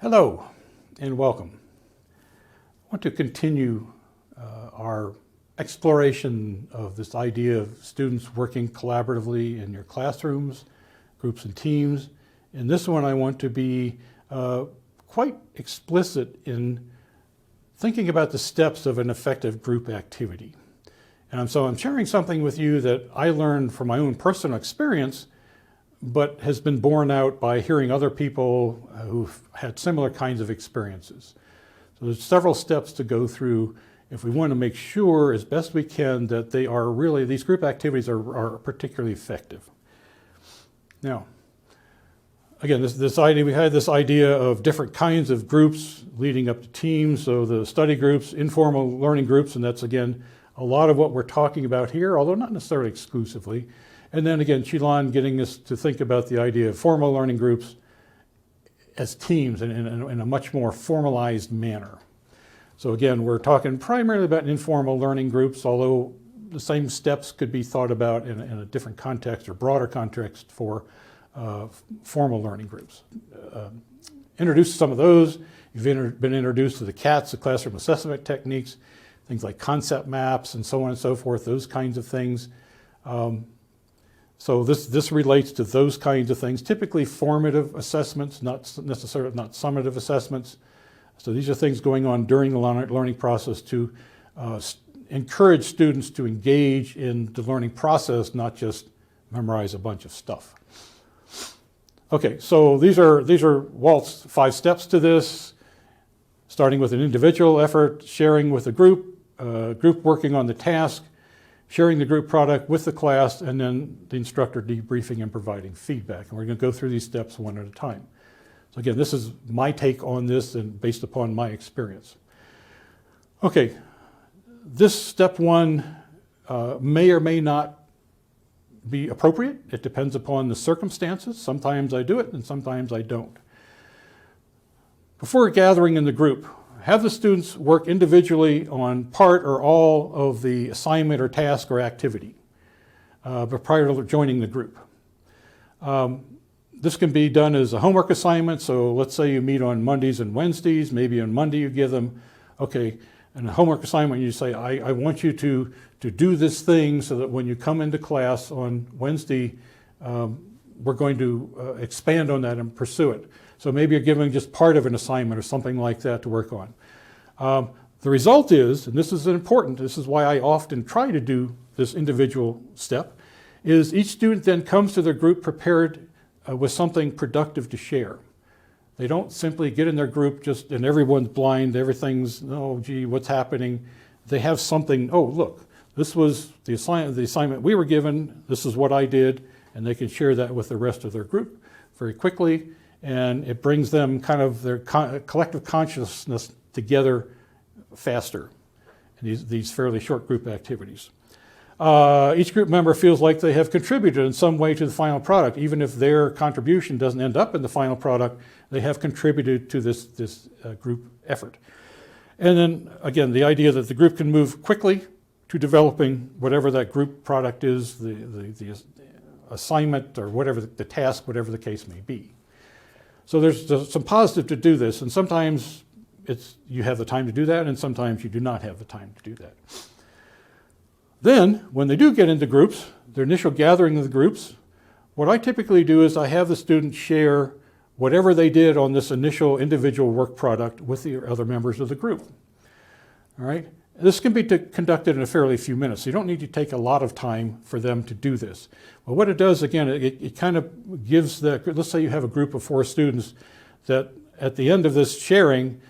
Hello and welcome. I want to continue our exploration of this idea of students working collaboratively in your classrooms, groups and teams. In this one, I want to be quite explicit in thinking about the steps of an effective group activity. And so I'm sharing something with you that I learned from my own personal experience, but has been borne out by hearing other people who've had similar kinds of experiences. So there's several steps to go through if we want to make sure as best we can that they are really, these group activities are particularly effective. Now, again, this idea, we had this idea of different kinds of groups leading up to teams. So the study groups, informal learning groups, and that's again, a lot of what we're talking about here, although not necessarily exclusively. And then again, Shilan getting us to think about the idea of formal learning groups as teams in a much more formalized manner. So again, we're talking primarily about informal learning groups, although the same steps could be thought about in a different context or broader context for formal learning groups. Introduce some of those. You've been introduced to the CATs, the classroom assessment techniques, things like concept maps and so on and so forth, those kinds of things. So this relates to those kinds of things, typically formative assessments, not necessarily not summative assessments. So these are things going on during the learning process to encourage students to engage in the learning process, not just memorize a bunch of stuff. Okay, so these are Walt's 5 steps to this, starting with an individual effort, sharing with a group working on the task, sharing the group product with the class, and then the instructor debriefing and providing feedback. And we're going to go through these steps one at a time. So again, this is my take on this and based upon my experience. Okay, this step 1 may or may not be appropriate. It depends upon the circumstances. Sometimes I do it and sometimes I don't. Before gathering in the group, have the students work individually on part or all of the assignment or task or activity but prior to joining the group. This can be done as a homework assignment. So let's say you meet on Mondays and Wednesdays. Maybe on Monday you give them, okay, and a homework assignment you say, I want you to do this thing so that when you come into class on Wednesday, we're going to expand on that and pursue it. So maybe you're giving just part of an assignment or something like that to work on. The result is, and this is important, this is why I often try to do this individual step, is each student then comes to their group prepared with something productive to share. They don't simply get in their group just and everyone's blind, everything's, oh gee, what's happening? They have something, oh look, this was the assignment we were given, this is what I did, and they can share that with the rest of their group very quickly. And it brings them kind of their collective consciousness together faster in these fairly short group activities. Each group member feels like they have contributed in some way to the final product. Even if their contribution doesn't end up in the final product, they have contributed to this group effort. And then again, the idea that the group can move quickly to developing whatever that group product is, the assignment or whatever the task, whatever the case may be. So there's some positive to do this, and sometimes you have the time to do that, and sometimes you do not have the time to do that. Then, when they do get into groups, their initial gathering of the groups, what I typically do is I have the students share whatever they did on this initial individual work product with the other members of the group. All right? This can be conducted in a fairly few minutes. So you don't need to take a lot of time for them to do this. But what it does, again, it kind of gives let's say you have a group of 4 students that at the end of this sharing,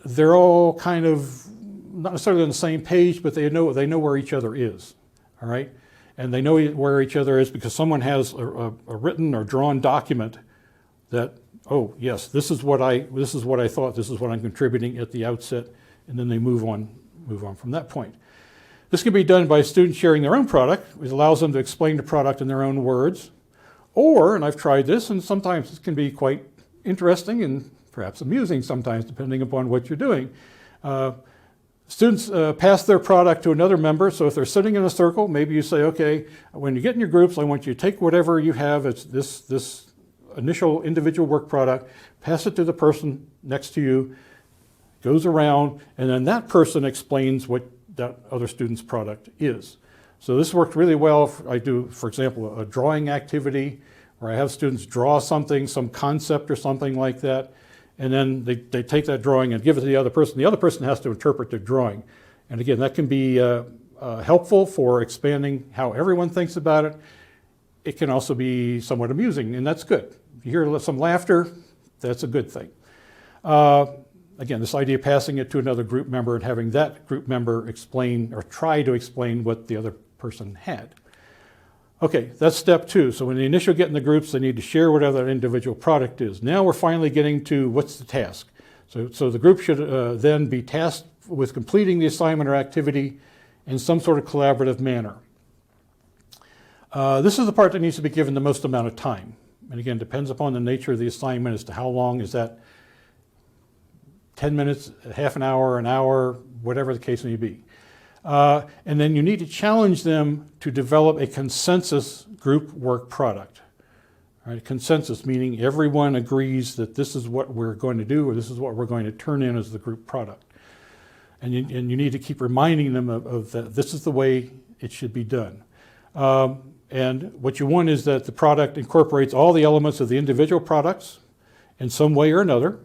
they're all kind of not necessarily on the same page, but they know where each other is, all right? And they know where each other is because someone has a written or drawn document that, oh yes, this is what I thought, this is what I'm contributing at the outset, and then they move on from that point. This can be done by students sharing their own product, which allows them to explain the product in their own words. Or, and I've tried this, and sometimes this can be quite interesting and perhaps amusing sometimes, depending upon what you're doing. Students pass their product to another member. So if they're sitting in a circle, maybe you say, okay, when you get in your groups, I want you to take whatever you have, it's this initial individual work product, pass it to the person next to you, goes around, and then that person explains what that other student's product is. So this worked really well. I do, for example, a drawing activity where I have students draw something, some concept or something like that, and then they take that drawing and give it to the other person. The other person has to interpret their drawing. And again, that can be helpful for expanding how everyone thinks about it. It can also be somewhat amusing, and that's good. If you hear some laughter, that's a good thing. Again, this idea of passing it to another group member and having that group member explain or try to explain what the other person had. Okay, that's step 2. So when they initially get in the groups, they need to share whatever that individual product is. Now we're finally getting to what's the task. So the group should then be tasked with completing the assignment or activity in some sort of collaborative manner. This is the part that needs to be given the most amount of time. And again, depends upon the nature of the assignment as to how long is that 10 minutes, half an hour, whatever the case may be. And then you need to challenge them to develop a consensus group work product. Right? Consensus meaning everyone agrees that this is what we're going to do or this is what we're going to turn in as the group product. And you need to keep reminding them of that this is the way it should be done. And what you want is that the product incorporates all the elements of the individual products in some way or another.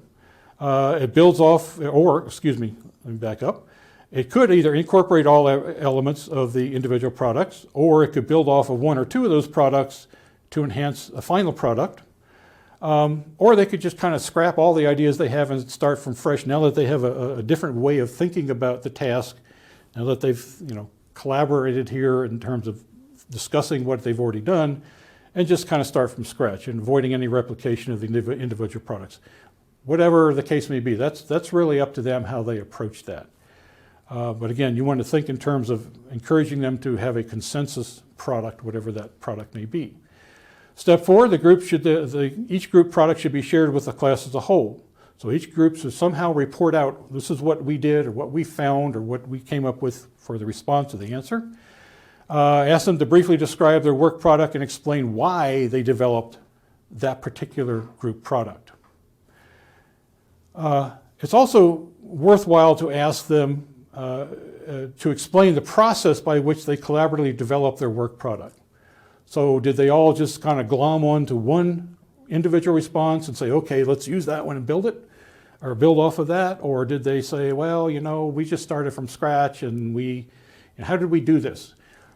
It builds off, or excuse me, let me back up. It could either incorporate all elements of the individual products, or it could build off of one or two of those products to enhance a final product. Or they could just kind of scrap all the ideas they have and start from fresh now that they have a different way of thinking about the task, now that they've collaborated here in terms of discussing what they've already done, and just kind of start from scratch and avoiding any replication of the individual products. Whatever the case may be, that's really up to them how they approach that. But again, you want to think in terms of encouraging them to have a consensus product, whatever that product may be. Step 4, each group product should be shared with the class as a whole. So each group should somehow report out, this is what we did or what we found or what we came up with for the response or the answer. Ask them to briefly describe their work product and explain why they developed that particular group product. It's also worthwhile to ask them to explain the process by which they collaboratively develop their work product. So did they all just kind of glom onto one individual response and say, okay, let's use that one and build it, or build off of that? Or did they say, well, we just started from scratch and how did we do this?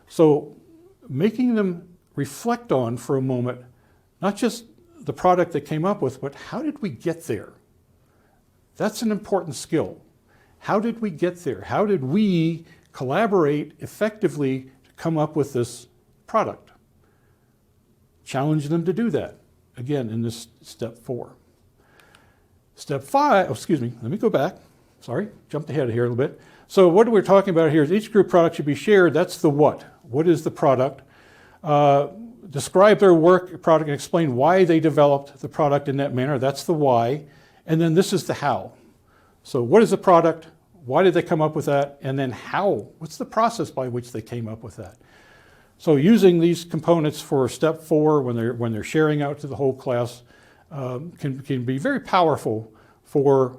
So making them reflect on for a moment, not just the product they came up with, but how did we get there? That's an important skill. How did we get there? How did we collaborate effectively to come up with this product? Challenge them to do that, again, in this step 4. Step 5, let me go back. Sorry, jumped ahead here a little bit. So what we're talking about here is each group product should be shared. That's the what. What is the product? Describe their work product and explain why they developed the product in that manner. That's the why. And then this is the how. So what is the product? Why did they come up with that? And then how? What's the process by which they came up with that? So using these components for step 4 when they're sharing out to the whole class can be very powerful for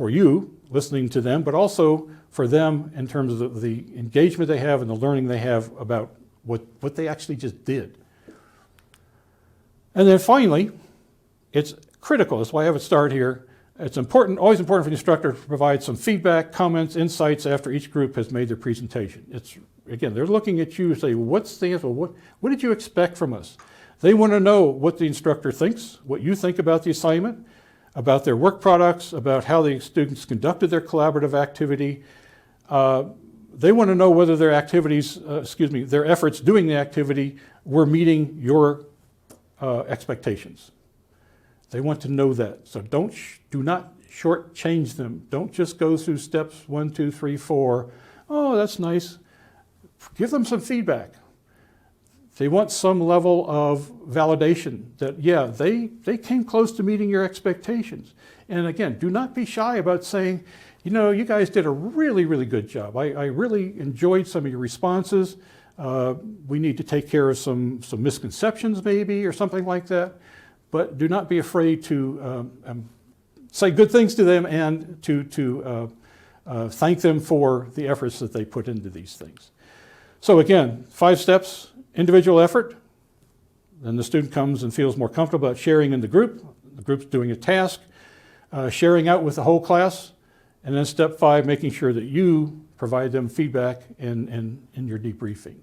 you listening to them, but also for them in terms of the engagement they have and the learning they have about what they actually just did. And then finally, it's critical. That's why I have it start here. It's important, always important for the instructor to provide some feedback, comments, insights after each group has made their presentation. Again, they're looking at you and say, what's the answer? What did you expect from us? They want to know what the instructor thinks, what you think about the assignment, about their work products, about how the students conducted their collaborative activity. They want to know whether their their efforts doing the activity were meeting your expectations. They want to know that. So do not shortchange them. Don't just go through steps 1, 2, 3, 4. Oh, that's nice. Give them some feedback. They want some level of validation that, yeah, they came close to meeting your expectations. And again, do not be shy about saying, you guys did a really, really good job. I really enjoyed some of your responses. We need to take care of some misconceptions maybe or something like that. but do not be afraid to say good things to them and to thank them for the efforts that they put into these things. So again, 5 steps: individual effort, then the student comes and feels more comfortable about sharing in the group's doing a task, sharing out with the whole class, and then step 5, making sure that you provide them feedback in your debriefing.